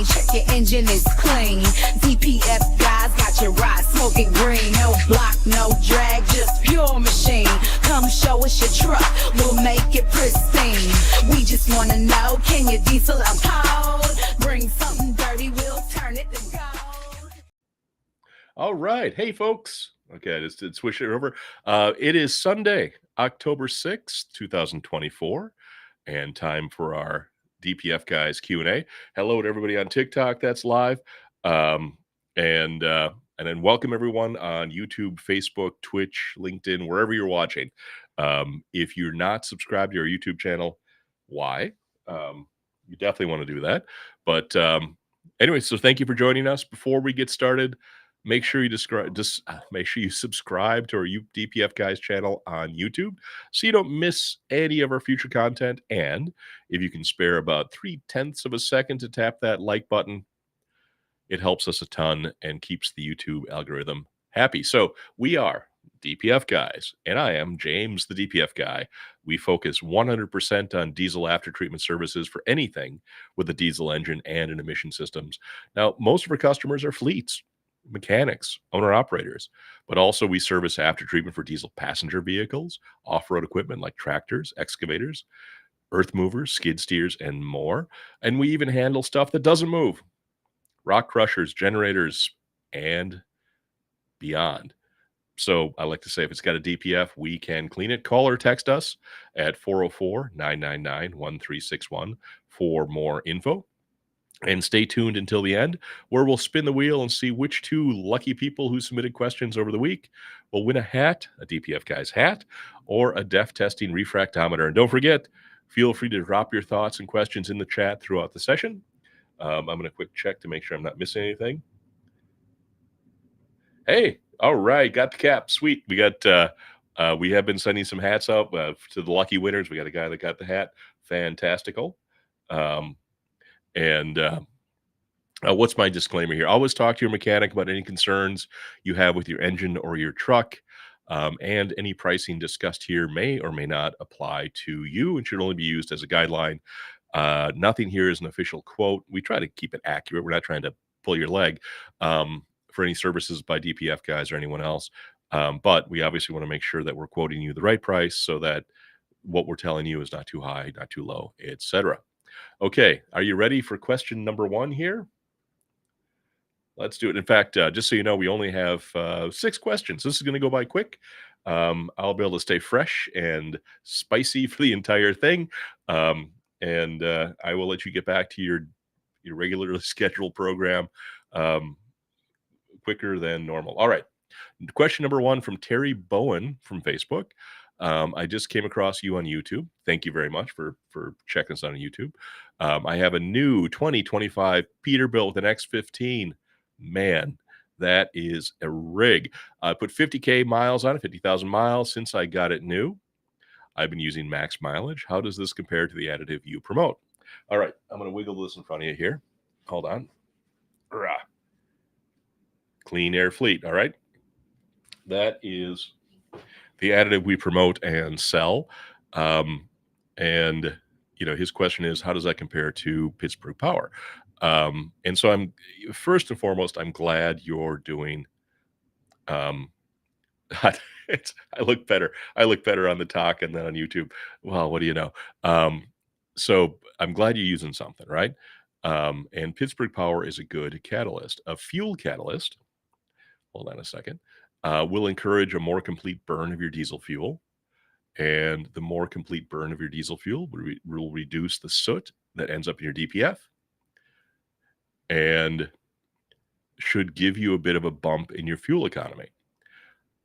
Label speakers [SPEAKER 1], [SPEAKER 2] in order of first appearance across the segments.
[SPEAKER 1] clean. Check your engine is clean. DPF Guys got your ride smoking green. No block, no drag, just pure machine. Come show us your truck, we'll make it pristine. We just wanna know, can your diesel out cold? Bring something dirty, we'll turn it to gold.
[SPEAKER 2] All right. Hey, folks. Okay, I just did switch it over. It is Sunday, October 6th, 2024, and time for our DPF Guys Q&A. Hello to everybody on TikTok that's live. And then welcome everyone on YouTube, Facebook, Twitch, LinkedIn, wherever you're watching. If you're not subscribed to our YouTube channel, why? You definitely want to do that. But anyway, so thank you for joining us. Before we get started, make sure you subscribe to our DPF Guys channel on YouTube so you don't miss any of our future content. And if you can spare about 0.3 of a second to tap that like button, it helps us a ton and keeps the YouTube algorithm happy. So we are DPF Guys, and I am James, the DPF Guy. We focus 100% on diesel aftertreatment services for anything with a diesel engine and an emission systems. Now, most of our customers are fleets, mechanics, owner-operators, but also we service aftertreatment for diesel passenger vehicles, off-road equipment like tractors, excavators, earth movers, skid steers, and more. And we even handle stuff that doesn't move, rock crushers, generators, and beyond. So I like to say if it's got a DPF, we can clean it. Call or text us at 404-999-1361 for more info. And stay tuned until the end, where we'll spin the wheel and see which two lucky people who submitted questions over the week will win a hat, a DPF Guys hat, or a DEF testing refractometer. And don't forget, feel free to drop your thoughts and questions in the chat throughout the session. I'm going to quick check to make sure I'm not missing anything. Hey, all right, got the cap. Sweet. We got we have been sending some hats out to the lucky winners. We got a guy that got the hat. Fantastical. What's my disclaimer here? Always talk to your mechanic about any concerns you have with your engine or your truck, and any pricing discussed here may or may not apply to you and should only be used as a guideline. Nothing here is an official quote. We try to keep it accurate. We're not trying to pull your leg for any services by DPF Guys or anyone else, but we obviously want to make sure that we're quoting you the right price so that what we're telling you is not too high, not too low, etc. Okay, are you ready for question number 1 here? Let's do it. In fact, just so you know, we only have 6 questions. This is going to go by quick. I'll be able to stay fresh and spicy for the entire thing. And I will let you get back to your regularly scheduled program quicker than normal. All right. Question number 1 from Terry Bowen from Facebook. I just came across you on YouTube. Thank you very much for checking us out on YouTube. I have a new 2025 Peterbilt with an X15. Man, that is a rig. I put 50K miles on it, 50,000 miles since I got it new. I've been using max mileage. How does this compare to the additive you promote? All right, I'm going to wiggle this in front of you here. Hold on. Rah. Clean Air Fleet, all right? That is the additive we promote and sell. And, you know, his question is, how does that compare to Pittsburgh Power? And so I'm, first and foremost, I'm glad you're doing, I look better. I look better on the talk and then on YouTube. Well, what do you know? So I'm glad you're using something, right? And Pittsburgh Power is a good catalyst. A fuel catalyst, hold on a second, will encourage a more complete burn of your diesel fuel. And the more complete burn of your diesel fuel will reduce the soot that ends up in your DPF and should give you a bit of a bump in your fuel economy.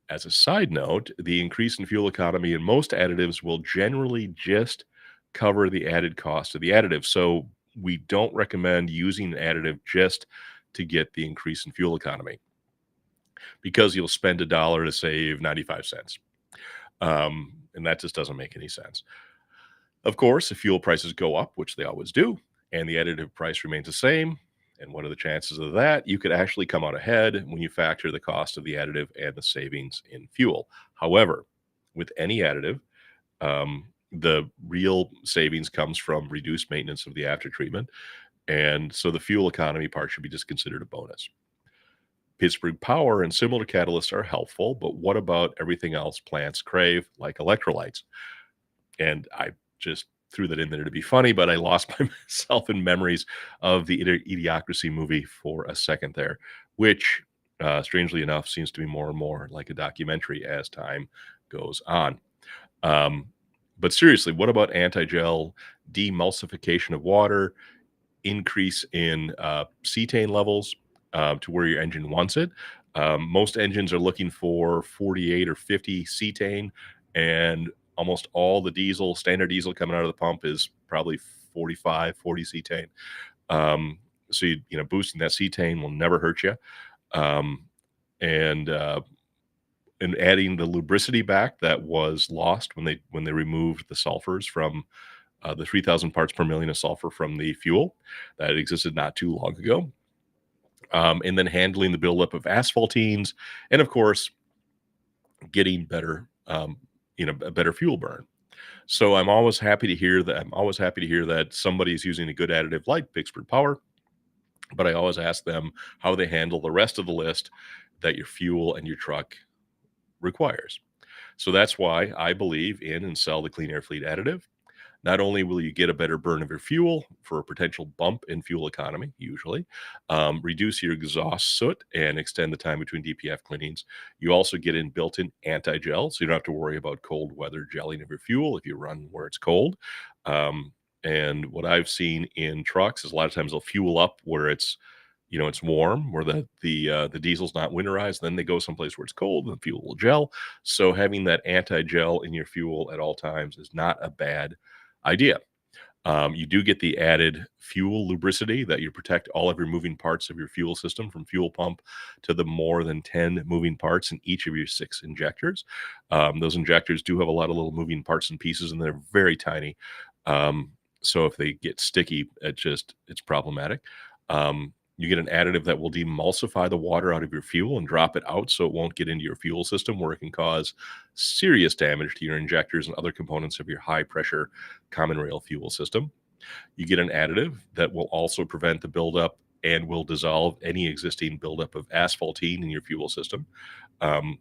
[SPEAKER 2] As a side note, the increase in fuel economy in most additives will generally just cover the added cost of the additive. So we don't recommend using an additive just to get the increase in fuel economy, because you'll spend $1 to save 95 cents. And that just doesn't make any sense. Of course, if fuel prices go up, which they always do, and the additive price remains the same, and what are the chances of that? You could actually come out ahead when you factor the cost of the additive and the savings in fuel. However, with any additive, the real savings comes from reduced maintenance of the aftertreatment And so the fuel economy part should be just considered a bonus. Pittsburgh Power and similar catalysts are helpful, but what about everything else plants crave, like electrolytes? And I just threw that in there to be funny, but I lost myself in memories of the Idiocracy movie for a second there, which, strangely enough, seems to be more and more like a documentary as time goes on. Um, but seriously, what about anti-gel demulsification of water, increase in cetane levels to where your engine wants it? Most engines are looking for 48 or 50 cetane, and almost all the standard diesel coming out of the pump is probably 45, 40 cetane. Um, so, boosting that cetane will never hurt you. Um, and and adding the lubricity back that was lost when they removed the sulfurs from the 3,000 parts per million of sulfur from the fuel that existed not too long ago. And then handling the buildup of asphaltenes, and of course, getting better, a better fuel burn. So I'm always happy to hear that. I'm always happy to hear that somebody's using a good additive like Pittsburgh Power. But I always ask them how they handle the rest of the list that your fuel and your truck requires. So that's why I believe in and sell the Clean Air Fleet additive. Not only will you get a better burn of your fuel for a potential bump in fuel economy, usually, reduce your exhaust soot and extend the time between DPF cleanings, you also get in built-in anti-gel, so you don't have to worry about cold weather gelling of your fuel if you run where it's cold. And what I've seen in trucks is a lot of times they'll fuel up where it's warm, where the diesel's not winterized. Then they go someplace where it's cold and the fuel will gel. So having that anti-gel in your fuel at all times is not a bad idea. You do get the added fuel lubricity that you protect all of your moving parts of your fuel system, from fuel pump to the more than 10 moving parts in each of your 6 injectors. Those injectors do have a lot of little moving parts and pieces, and they're very tiny. So if they get sticky, it's problematic. You get an additive that will demulsify the water out of your fuel and drop it out so it won't get into your fuel system, where it can cause serious damage to your injectors and other components of your high pressure common rail fuel system. You get an additive that will also prevent the buildup and will dissolve any existing buildup of asphaltene in your fuel system. Um,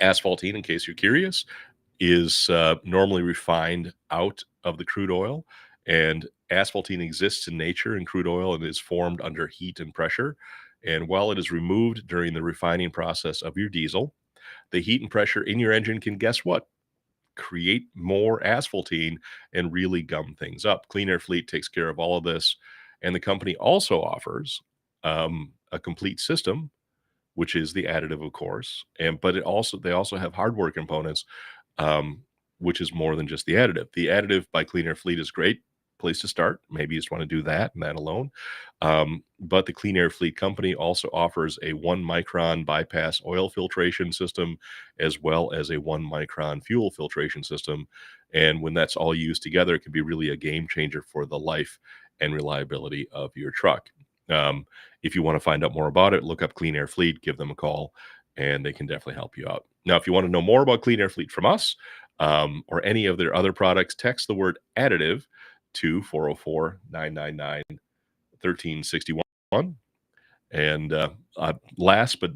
[SPEAKER 2] Asphaltene, in case you're curious, is normally refined out of the crude oil, and asphaltene exists in nature in crude oil and is formed under heat and pressure. And while it is removed during the refining process of your diesel, the heat and pressure in your engine can, guess what? Create more asphaltene and really gum things up. Clean Air Fleet takes care of all of this, and the company also offers a complete system, which is the additive, of course, but they also have hardware components, um, which is more than just the additive. The additive by Clean Air Fleet is great place to start. Maybe you just want to do that and that alone. But the Clean Air Fleet company also offers a 1 micron bypass oil filtration system, as well as a 1 micron fuel filtration system. And when that's all used together, it can be really a game changer for the life and reliability of your truck. If you want to find out more about it, look up Clean Air Fleet, give them a call, and they can definitely help you out. Now, if you want to know more about Clean Air Fleet from us, or any of their other products, text the word additive to 404-999-1361. And last but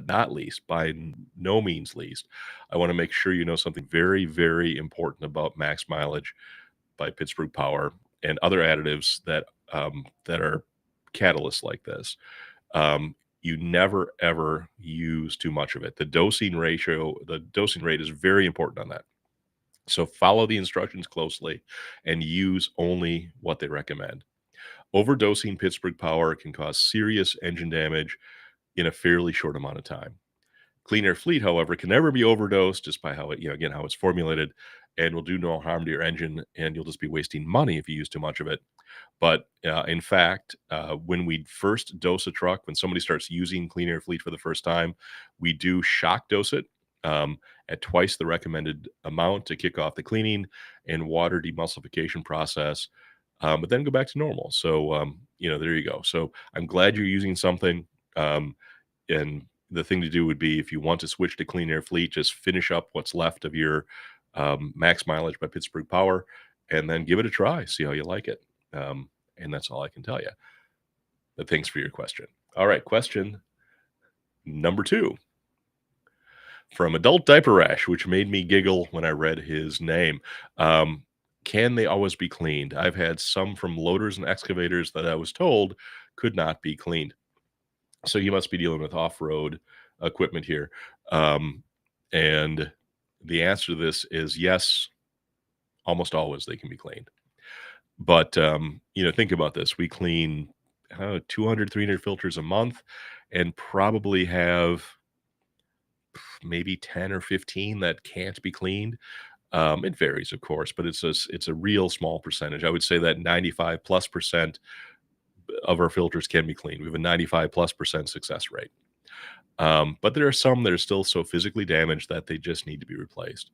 [SPEAKER 2] not least, by no means least, I want to make sure you know something very, very important about max mileage by Pittsburgh Power and other additives that are catalysts like this. You never ever use too much of it. The dosing rate is very important on that. So follow the instructions closely and use only what they recommend. Overdosing Pittsburgh Power can cause serious engine damage in a fairly short amount of time. Clean Air Fleet, however, can never be overdosed, just by how how it's formulated, and will do no harm to your engine, and you'll just be wasting money if you use too much of it. But in fact, when we first dose a truck, when somebody starts using Clean Air Fleet for the first time, we do shock dose it at twice the recommended amount to kick off the cleaning and water demulsification process, but then go back to normal. So, there you go. So I'm glad you're using something. And the thing to do would be, if you want to switch to Clean Air Fleet, just finish up what's left of your max mileage by Pittsburgh Power, and then give it a try. See how you like it. And that's all I can tell you. But thanks for your question. All right, question number 2 from Adult Diaper Rash, which made me giggle when I read his name. Can they always be cleaned? I've had some from loaders and excavators that I was told could not be cleaned. So you must be dealing with off-road equipment here. And the answer to this is yes, almost always they can be cleaned. But, think about this. We clean 200, 300 filters a month and probably have maybe 10 or 15 that can't be cleaned. It varies, of course, but it's a real small percentage. I would say that 95+% of our filters can be cleaned. We have a 95+% success rate. But there are some that are still so physically damaged that they just need to be replaced.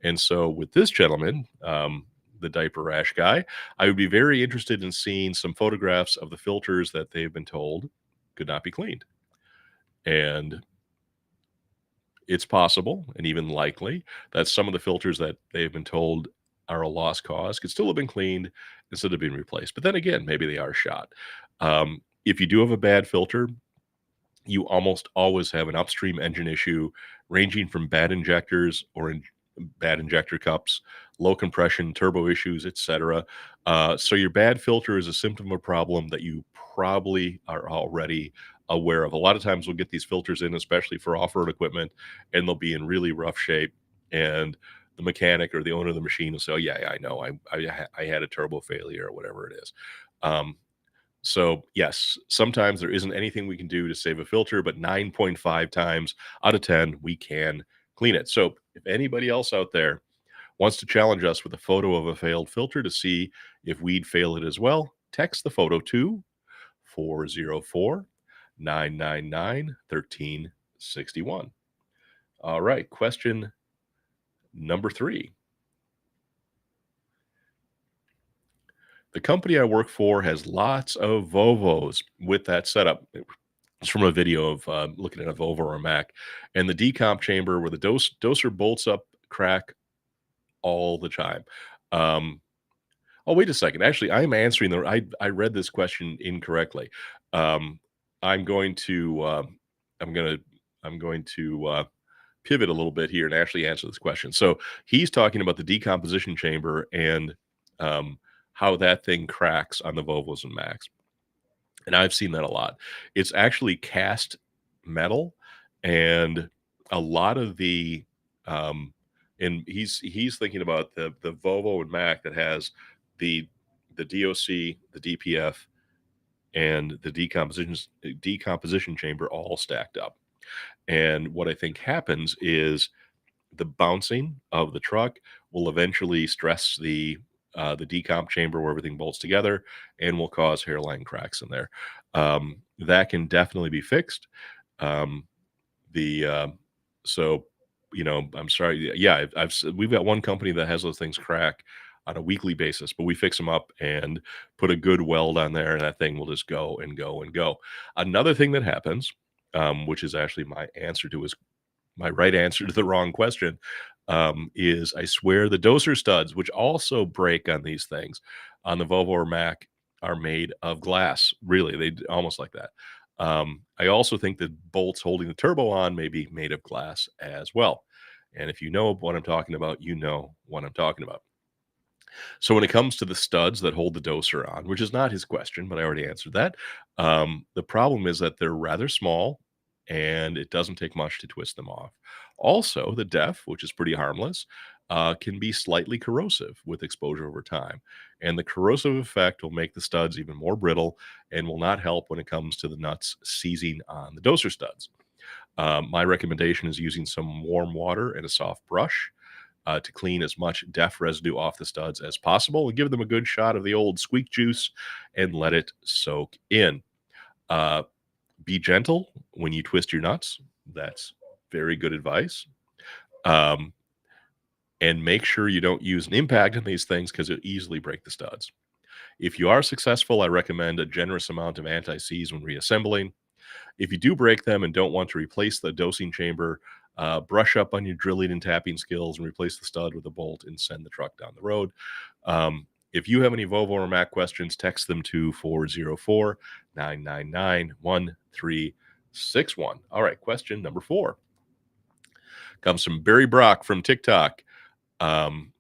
[SPEAKER 2] And so with this gentleman, the diaper rash guy, I would be very interested in seeing some photographs of the filters that they've been told could not be cleaned. And it's possible and even likely that some of the filters that they've been told are a lost cause could still have been cleaned instead of being replaced. But then again, maybe they are shot. If you do have a bad filter, you almost always have an upstream engine issue ranging from bad injectors or bad injector cups, low compression, turbo issues, etc. So your bad filter is a symptom of a problem that you probably are already aware of. A lot of times we'll get these filters in, especially for off-road equipment, and they'll be in really rough shape. And the mechanic or the owner of the machine will say, "Oh yeah, I know, I had a turbo failure or whatever it is." So yes, sometimes there isn't anything we can do to save a filter, but 9.5 times out of 10, we can clean it. So if anybody else out there wants to challenge us with a photo of a failed filter to see if we'd fail it as well, text the photo to 404-999-1361. All right, question number 3. The company I work for has lots of Volvos with that setup. It's from a video of looking at a Volvo or a Mac, and the decomp chamber where the doser bolts up crack all the time. Oh, wait a second. Actually, I'm answering I read this question incorrectly. I'm going to I'm going to I'm going to pivot a little bit here and actually answer this question. So he's talking about the decomposition chamber and how that thing cracks on the Volvos and Macs. And I've seen that a lot. It's actually cast metal, and a lot of the and he's thinking about the Volvo and Mac that has the DOC, the DPF, and the decomposition chamber all stacked up. And what I think happens is the bouncing of the truck will eventually stress the decomp chamber where everything bolts together and will cause hairline cracks in there. That can definitely be fixed. So I'm sorry. Yeah, we've got one company that has those things crack on a weekly basis, but we fix them up and put a good weld on there, and that thing will just go and go and go. Another thing that happens, which is actually my right answer to the wrong question, is I swear the doser studs, which also break on these things, on the Volvo or Mac, are made of glass. Really, they almost like that. I also think the bolts holding the turbo on may be made of glass as well. And if you know what I'm talking about, you know what I'm talking about. So when it comes to the studs that hold the doser on, which is not his question, but I already answered that, the problem is that they're rather small and it doesn't take much to twist them off. Also, the def, which is pretty harmless, can be slightly corrosive with exposure over time. And the corrosive effect will make the studs even more brittle and will not help when it comes to the nuts seizing on the doser studs. My recommendation is using some warm water and a soft brush to clean as much def residue off the studs as possible and give them a good shot of the old squeak juice and let it soak in. Be gentle when you twist your nuts. That's very good advice. And make sure you don't use an impact on these things because it'll easily break the studs. If you are successful, I recommend a generous amount of anti-seize when reassembling. If you do break them and don't want to replace the dosing chamber, brush up on your drilling and tapping skills and replace the stud with a bolt and send the truck down the road. If you have any Volvo or Mac questions, text them to 404-999-1361. All right, question number 4 comes from Barry Brock from TikTok, and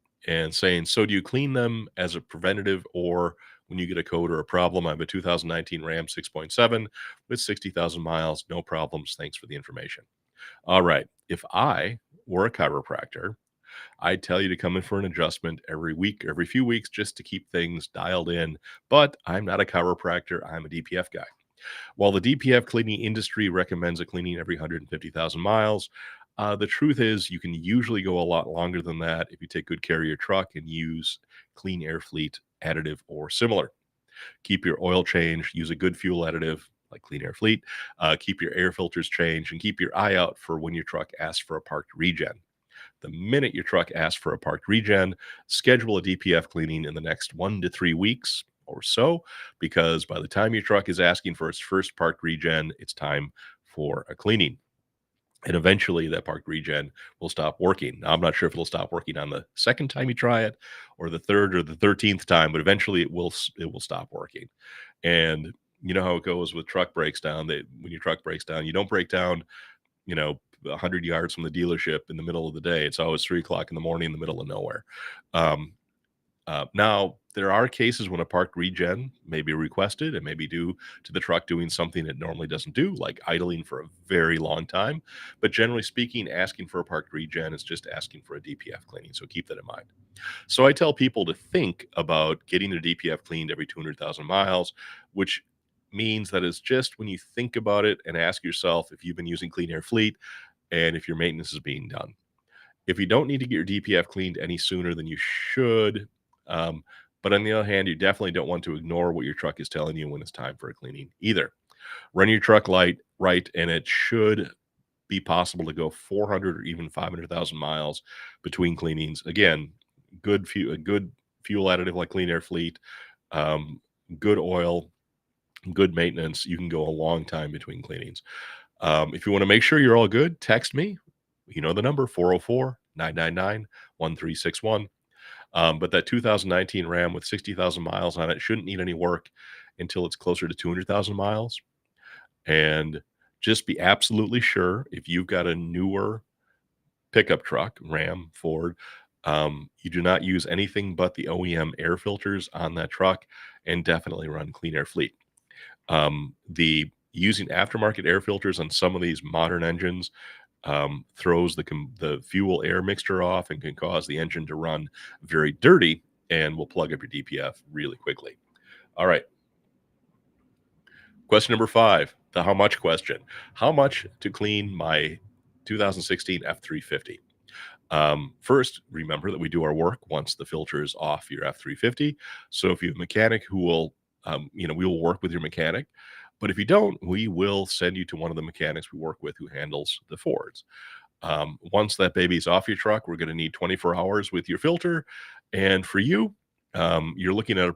[SPEAKER 2] saying, so do you clean them as a preventative or when you get a code or a problem? I have a 2019 Ram 6.7 with 60,000 miles, no problems. Thanks for the information. All right, if I were a chiropractor, I'd tell you to come in for an adjustment every week, every few weeks, just to keep things dialed in. But I'm not a chiropractor. I'm a DPF guy. While the DPF cleaning industry recommends a cleaning every 150,000 miles, the truth is you can usually go a lot longer than that if you take good care of your truck and use Clean Air Fleet additive or similar. Keep your oil changed, use a good fuel additive like Clean Air Fleet, keep your air filters changed, and keep your eye out for when your truck asks for a parked regen. The minute your truck asks for a parked regen, schedule a DPF cleaning in the next 1 to 3 weeks or so, because by the time your truck is asking for its first parked regen, it's time for a cleaning. And eventually that parked regen will stop working. Now, I'm not sure if it'll stop working on the second time you try it or the third or the 13th time, but eventually it will stop working. And you know how it goes with truck breaks down. That when your truck breaks down, you don't break down, 100 yards from the dealership in the middle of the day. It's always 3 o'clock in the morning in the middle of nowhere. Now, there are cases when a parked regen may be requested and may be due to the truck doing something it normally doesn't do, like idling for a very long time. But generally speaking, asking for a parked regen is just asking for a DPF cleaning. So keep that in mind. So I tell people to think about getting their DPF cleaned every 200,000 miles, which means that it's just when you think about it and ask yourself if you've been using Clean Air Fleet and if your maintenance is being done. If you don't need to get your DPF cleaned any sooner than you should, but on the other hand, you definitely don't want to ignore what your truck is telling you when it's time for a cleaning either. Run your truck light right, and it should be possible to go 400 or even 500,000 miles between cleanings. Again, good fuel additive like Clean Air Fleet, good oil, good maintenance. You can go a long time between cleanings. If you want to make sure you're all good, text me. You know the number, 404-999-1361. But that 2019 Ram with 60,000 miles on it shouldn't need any work until it's closer to 200,000 miles. And just be absolutely sure if you've got a newer pickup truck, Ram, Ford, you do not use anything but the OEM air filters on that truck, and definitely run Clean Air Fleet. The using aftermarket air filters on some of these modern engines throws the fuel air mixture off and can cause the engine to run very dirty and will plug up your DPF really quickly. All right. Question number 5, the how much question. How much to clean my 2016 F350? First, remember that we do our work once the filter is off your F350. So if you have a mechanic who will, we will work with your mechanic. But if you don't, we will send you to one of the mechanics we work with who handles the Fords. Once that baby's off your truck, we're going to need 24 hours with your filter. And for you, you're looking at a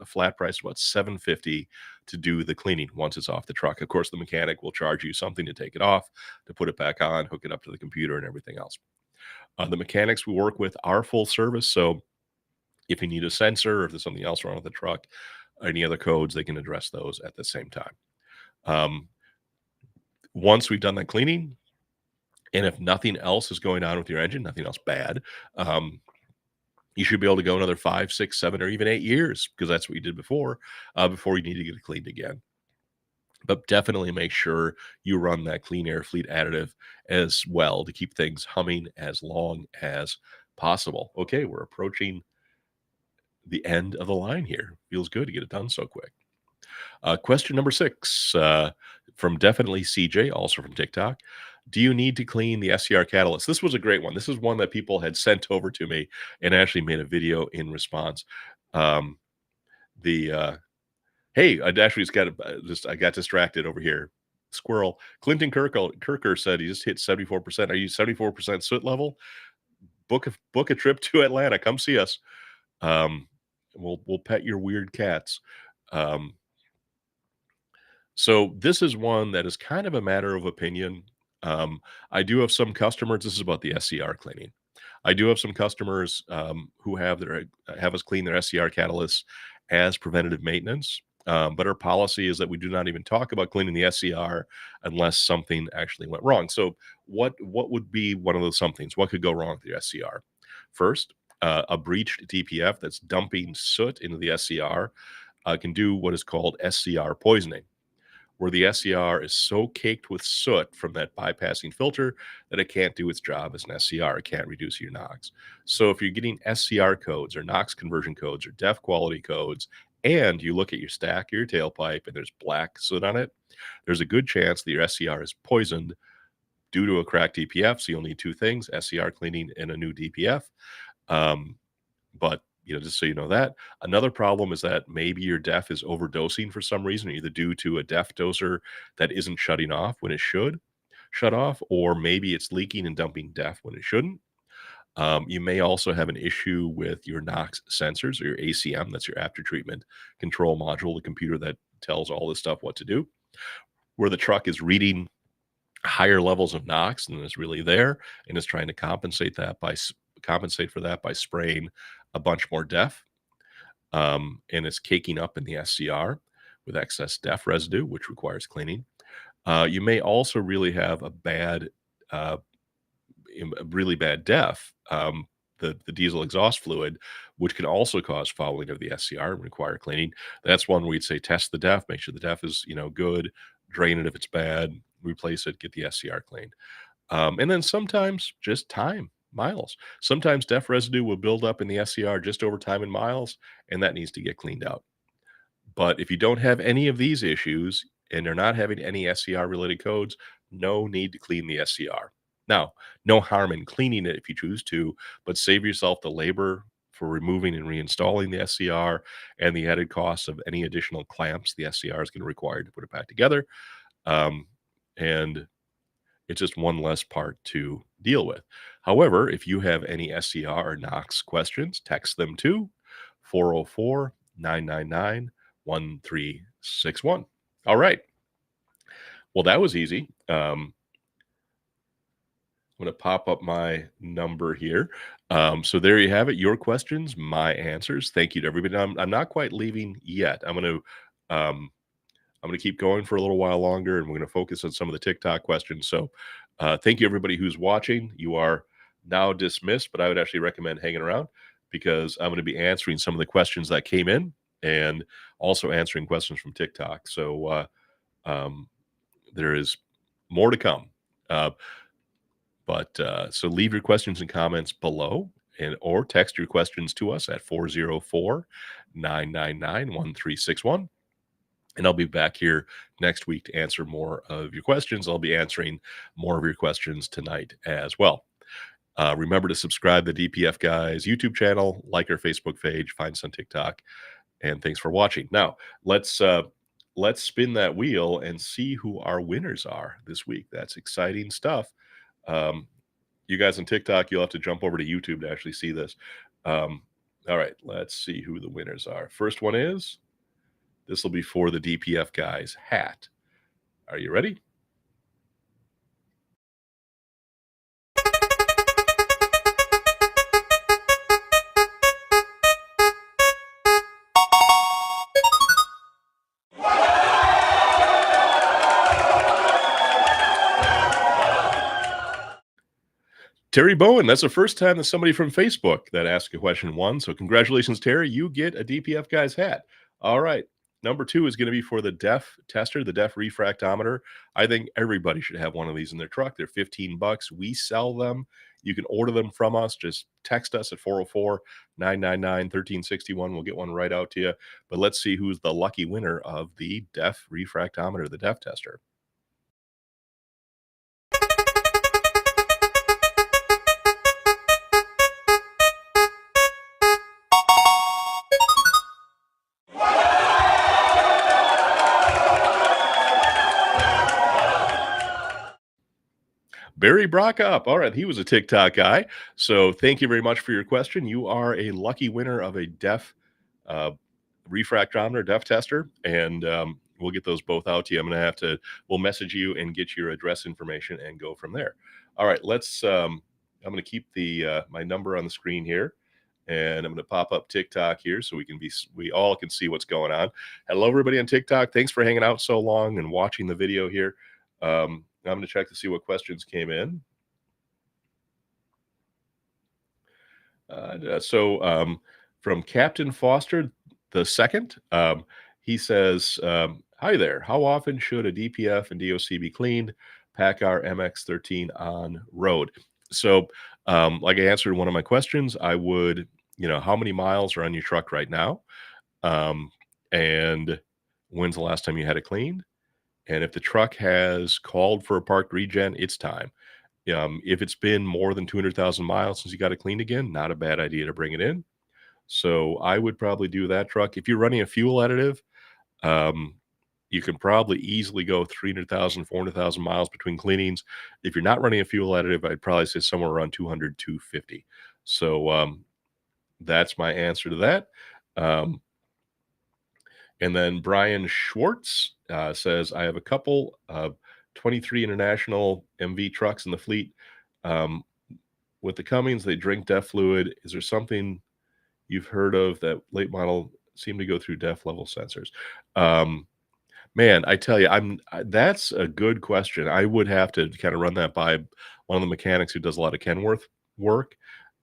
[SPEAKER 2] flat price of about $750 to do the cleaning once it's off the truck. Of course, the mechanic will charge you something to take it off, to put it back on, hook it up to the computer and everything else. The mechanics we work with are full service. So if you need a sensor or if there's something else wrong with the truck, any other codes, they can address those at the same time. Once we've done that cleaning, and if nothing else is going on with your engine, nothing else bad, you should be able to go another 5, 6, 7, or even 8 years, because that's what you did before you need to get it cleaned again. But definitely make sure you run that Clean Air Fleet additive as well to keep things humming as long as possible. Okay, we're approaching the end of the line here. Feels good to get it done so quick. Question number 6 from definitely CJ, also from TikTok. Do you need to clean the SCR catalyst? This was a great one. This is one that people had sent over to me and actually made a video in response. Hey, I actually I got distracted over here. Squirrel. Clinton Kirker said he just hit 74%. Are you 74% soot level? Book a trip to Atlanta. Come see us. We'll pet your weird cats. So this is one that is kind of a matter of opinion. I do have some customers. This is about the SCR cleaning. I do have some customers who have us clean their SCR catalysts as preventative maintenance. But our policy is that we do not even talk about cleaning the SCR unless something actually went wrong. So what would be one of those somethings? What could go wrong with your SCR? First, a breached DPF that's dumping soot into the SCR can do what is called SCR poisoning, where the SCR is so caked with soot from that bypassing filter that it can't do its job as an SCR. It can't reduce your NOx. So if you're getting SCR codes or NOx conversion codes or DEF quality codes, and you look at your stack or your tailpipe and there's black soot on it, there's a good chance that your SCR is poisoned due to a cracked DPF. So you'll need two things: SCR cleaning and a new DPF. But just so you know that. Another problem is that maybe your DEF is overdosing for some reason, either due to a DEF doser that isn't shutting off when it should shut off, or maybe it's leaking and dumping DEF when it shouldn't. You may also have an issue with your NOx sensors or your ACM, that's your after treatment control module, the computer that tells all this stuff what to do, where the truck is reading higher levels of NOx than is really there, and is trying to compensate for that by spraying a bunch more DEF, and it's caking up in the SCR with excess DEF residue, which requires cleaning. You may also really have a really bad DEF, the diesel exhaust fluid, which can also cause fouling of the SCR and require cleaning. That's one where we'd say test the DEF, make sure the DEF is good, drain it if it's bad, replace it, get the SCR cleaned. And then sometimes just time, miles. Sometimes DEF residue will build up in the SCR just over time in miles, and that needs to get cleaned out. But if you don't have any of these issues and you're not having any SCR related codes, no need to clean the SCR. Now, no harm in cleaning it if you choose to, but save yourself the labor for removing and reinstalling the SCR and the added cost of any additional clamps the SCR is going to require to put it back together. And it's just one less part to deal with. However, if you have any SCR or NOx questions, text them to 404-999-1361. All right. Well, that was easy. I'm going to pop up my number here. So there you have it. Your questions, my answers. Thank you to everybody. I'm not quite leaving yet. I'm going to keep going for a little while longer, and we're going to focus on some of the TikTok questions. So thank you, everybody who's watching. You are now dismissed, but I would actually recommend hanging around because I'm going to be answering some of the questions that came in and also answering questions from TikTok. So there is more to come. So leave your questions and comments below, or text your questions to us at 404-999-1361. And I'll be back here next week to answer more of your questions. I'll be answering more of your questions tonight as well. Remember to subscribe to the DPF Guys YouTube channel, like our Facebook page, find us on TikTok, and thanks for watching. Now, let's spin that wheel and see who our winners are this week. That's exciting stuff. You guys on TikTok, you'll have to jump over to YouTube to actually see this. All right, let's see who the winners are. First one is... this will be for the DPF Guys hat. Are you ready? Terry Bowen, that's the first time that somebody from Facebook that asked a question won. So congratulations, Terry. You get a DPF Guys hat. All right. Number 2 is going to be for the DEF tester, the DEF refractometer. I think everybody should have one of these in their truck. They're $15. We sell them. You can order them from us. Just text us at 404-999-1361. We'll get one right out to you. But let's see who's the lucky winner of the DEF refractometer, the DEF tester. Barry Brockup. All right, he was a TikTok guy. So thank you very much for your question. You are a lucky winner of a DEF refractometer, DEF tester, and we'll get those both out to you. We'll message you and get your address information and go from there. All right, let's I'm going to keep the my number on the screen here, and I'm going to pop up TikTok here so we all can see what's going on. Hello, everybody on TikTok. Thanks for hanging out so long and watching the video here. I'm going to check to see what questions came in. From Captain Foster the second, he says, "Hi there. How often should a DPF and DOC be cleaned? PACCAR MX-13 on road." So, like I answered one of my questions, I would, how many miles are on your truck right now, and when's the last time you had it cleaned? And if the truck has called for a parked regen, it's time. If it's been more than 200,000 miles since you got it cleaned again, not a bad idea to bring it in. So I would probably do that truck. If you're running a fuel additive, um, you can probably easily go 300,000, 400,000 miles between cleanings. If you're not running a fuel additive, I'd probably say somewhere around 200, 250. So that's my answer to that. And then Brian Schwartz says, I have a couple of 23 International MV trucks in the fleet. With the Cummins, they drink DEF fluid. Is there something you've heard of that late model seem to go through DEF level sensors? Man, I tell you, that's a good question. I would have to kind of run that by one of the mechanics who does a lot of Kenworth work.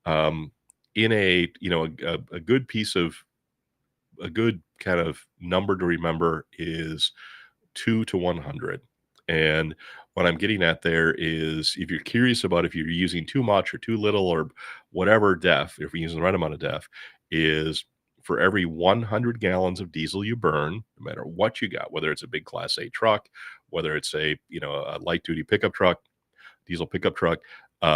[SPEAKER 2] In a good piece of a good kind of number to remember is 2 to 100. And what I'm getting at there is if you're curious about if you're using too much or too little or whatever DEF, if you're using the right amount of DEF, is for every 100 gallons of diesel you burn, no matter what you got, whether it's a big Class 8 truck, whether it's a light duty pickup truck, diesel pickup truck,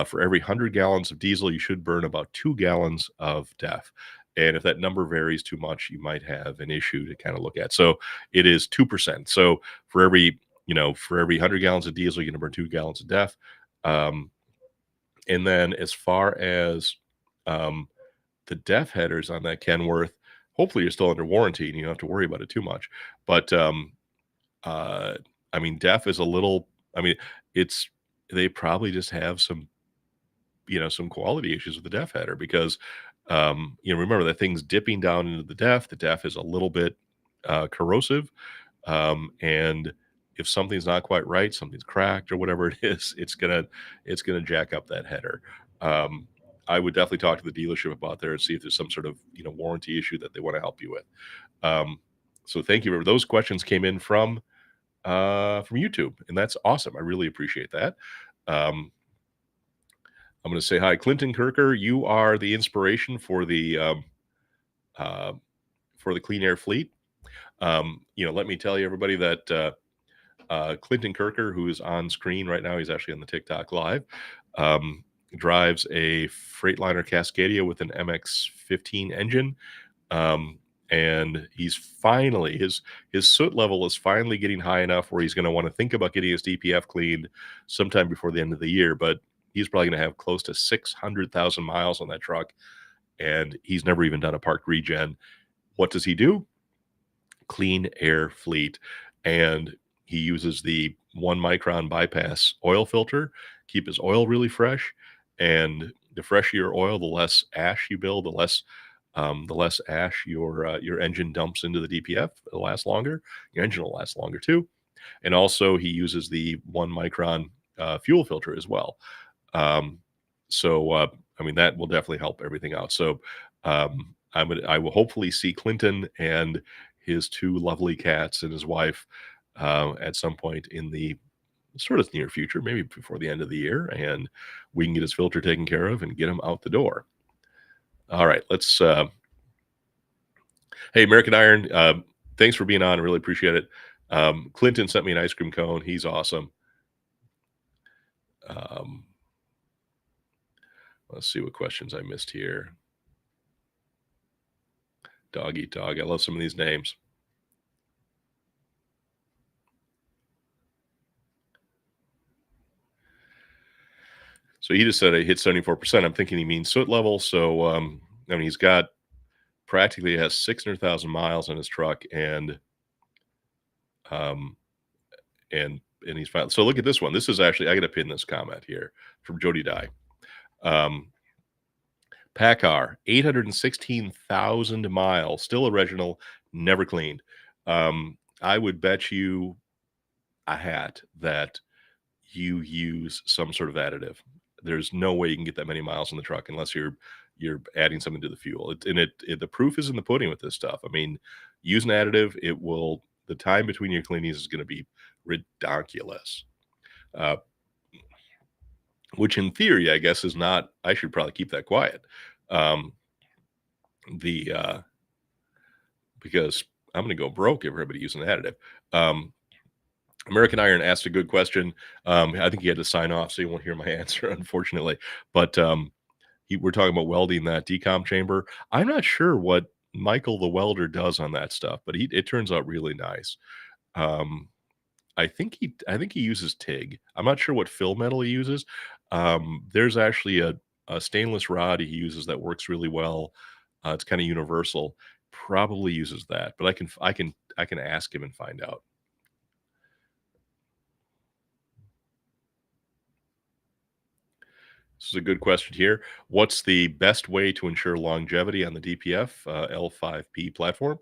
[SPEAKER 2] for every 100 gallons of diesel, you should burn about 2 gallons of DEF. And if that number varies too much, you might have an issue to kind of look at. So it is 2%. So for every 100 gallons of diesel, you're going to burn 2 gallons of DEF. And then as far as the DEF headers on that Kenworth, hopefully you're still under warranty and you don't have to worry about it too much. But DEF is a little, they probably just have some quality issues with the DEF header because, remember that thing's dipping down into the DEF. The DEF is a little bit corrosive. And if something's not quite right, something's cracked or whatever it is, it's gonna jack up that header. I would definitely talk to the dealership about there and see if there's some sort of warranty issue that they want to help you with. So thank you. Those questions came in from YouTube, and that's awesome. I really appreciate that. I'm going to say hi, Clinton Kirker. You are the inspiration for the clean air fleet. Let me tell you, everybody, that Clinton Kirker, who is on screen right now, he's actually on the TikTok live, drives a Freightliner Cascadia with an MX-15 engine. And he's finally, his soot level is finally getting high enough where he's going to want to think about getting his DPF cleaned sometime before the end of the year. But he's probably going to have close to 600,000 miles on that truck. And he's never even done a parked regen. What does he do? Clean air fleet. And he uses the 1 micron bypass oil filter, keep his oil really fresh. And the fresher your oil, the less ash you build, the less ash your engine dumps into the DPF. It'll last longer. Your engine will last longer too. And also he uses the 1 micron fuel filter as well. That will definitely help everything out. So I will hopefully see Clinton and his 2 lovely cats and his wife at some point in the sort of near future, maybe before the end of the year, and we can get his filter taken care of and get him out the door. All right, let's hey, American Iron, thanks for being on. I really appreciate it. Clinton sent me an ice cream cone. He's awesome. Let's see what questions I missed here. Dog eat dog. I love some of these names. So he just said it hit 74%. I'm thinking he means soot level. So, he's got practically has 600,000 miles on his truck, and he's fine. So look at this one. This is actually, I got to pin this comment here from Jody Dye. PACCAR, 816,000 miles, still original, never cleaned. I would bet you a hat that you use some sort of additive. There's no way you can get that many miles in the truck unless you're adding something to the fuel. The proof is in the pudding with this stuff. I mean, use an additive, the time between your cleanings is going to be ridiculous. Which in theory, I guess, is not. I should probably keep that quiet. Because I'm going to go broke if everybody using an additive. American Iron asked a good question. I think he had to sign off, so you won't hear my answer, unfortunately. But we're talking about welding that decom chamber. I'm not sure what Michael the welder does on that stuff, but it turns out really nice. I think he uses TIG. I'm not sure what fill metal he uses. There's actually a stainless rod he uses that works really well. It's kind of universal. Probably uses that, but I can ask him and find out. This is a good question here. What's the best way to ensure longevity on the DPF L5P platform?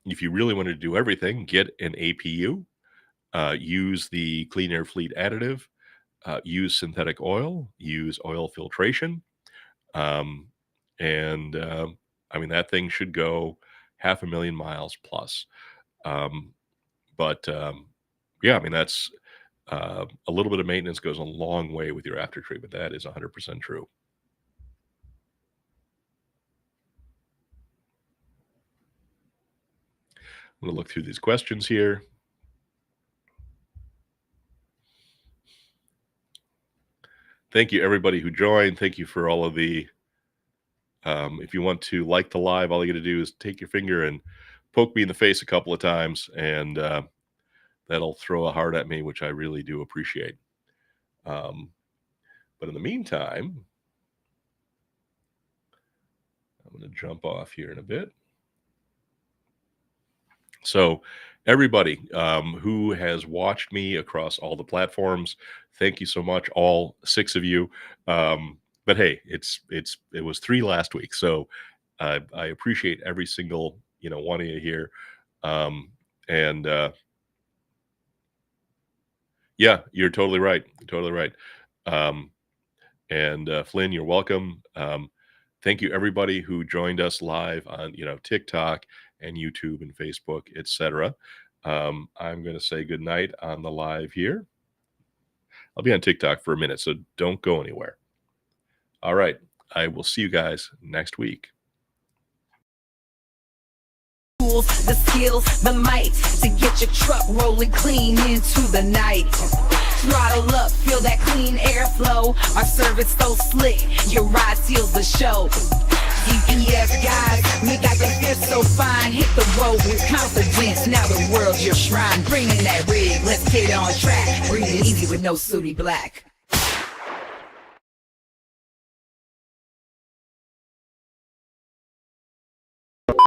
[SPEAKER 2] If you really want to do everything, get an APU, use the Clean Air Fleet additive, use synthetic oil, use oil filtration. I mean, that thing should go 500,000 miles plus. Yeah, I mean, that's a little bit of maintenance goes a long way with your after treatment. That is 100% true. I'm going to look through these questions here. Thank you, everybody who joined. Thank you for all of the, if you want to like the live, all you got to do is take your finger and poke me in the face a couple of times, and that'll throw a heart at me, which I really do appreciate. But in the meantime, I'm going to jump off here in a bit. So everybody who has watched me across all the platforms, thank you so much, all 6 of you. But hey, it was 3 last week, so I appreciate every single one of you here. Yeah, you're totally right. Flynn, you're welcome. Thank you, everybody who joined us live on TikTok and YouTube and Facebook, etc. I'm going to say good night on the live here. I'll be on TikTok for a minute, so don't go anywhere. All right, I will see you guys next week.
[SPEAKER 1] The skills, the might to get your truck rolling clean into the night. Throttle up, feel that clean airflow. Our service so slick, your ride seals the show. DPF guys, we got the fifth so fine. Hit the road with confidence, now the world's your shrine. Bring in that rig, let's get on track. Breathe easy with no sooty black.